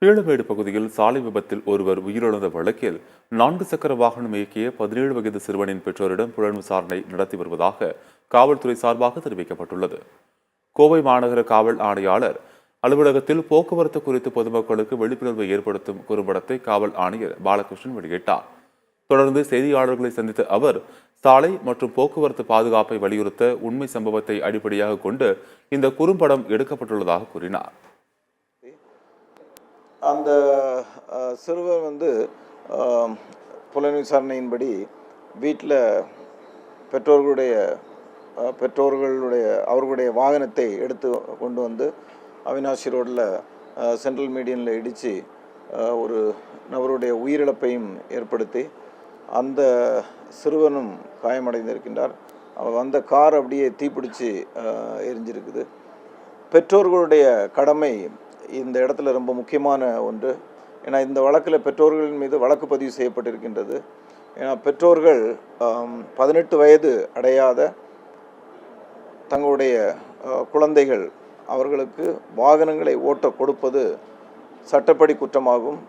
பீளமேடு பகுதியில் சாலை விபத்தில் ஒருவர் உயிரிழந்த வழக்கில் 4 சக்கர வாகனம் இயக்கிய 17 வயது சிறுவனின் பெற்றோரிடம் புலன் விசாரணை நடத்தி வருவதாக காவல்துறை சார்பாக தெரிவிக்கப்பட்டுள்ளது. கோவை மாநகர காவல் ஆணையாளர் அலுவலகத்தில் போக்குவரத்து குறித்து பொதுமக்களுக்கு விழிப்புணர்வை ஏற்படுத்தும் குறும்படத்தை காவல் ஆணையர் பாலகிருஷ்ணன் வெளியிட்டார். தொடர்ந்து செய்தியாளர்களை சந்தித்த அவர், சாலை மற்றும் போக்குவரத்து பாதுகாப்பை வலியுறுத்த உண்மை சம்பவத்தை அடிப்படையாக கொண்டு இந்த குறும்படம் எடுக்கப்பட்டுள்ளதாக கூறினார். அந்த சிறுவர் புலன் விசாரணையின்படி வீட்டில் அவர்களுடைய வாகனத்தை எடுத்து கொண்டு வந்து அவினாஷி ரோடில் சென்ட்ரல் மீடியனில் இடித்து ஒரு நபருடைய உயிரிழப்பையும் ஏற்படுத்தி அந்த சிறுவனும் காயமடைந்திருக்கின்றார். அந்த கார் அப்படியே தீப்பிடிச்சு எரிஞ்சிருக்குது. பெற்றோர்களுடைய கடமை இந்த இடத்துல ரொம்ப முக்கியமான ஒன்று. ஏன்னா இந்த வழக்கில் பெற்றோர்களின் மீது வழக்கு பதிவு செய்யப்பட்டிருக்கின்றது. ஏன்னா பெற்றோர்கள் 18 வயது அடையாத தங்களுடைய குழந்தைகள் அவர்களுக்கு வாகனங்களை ஓட்ட கொடுப்பது சட்டப்படி குற்றமாகும்.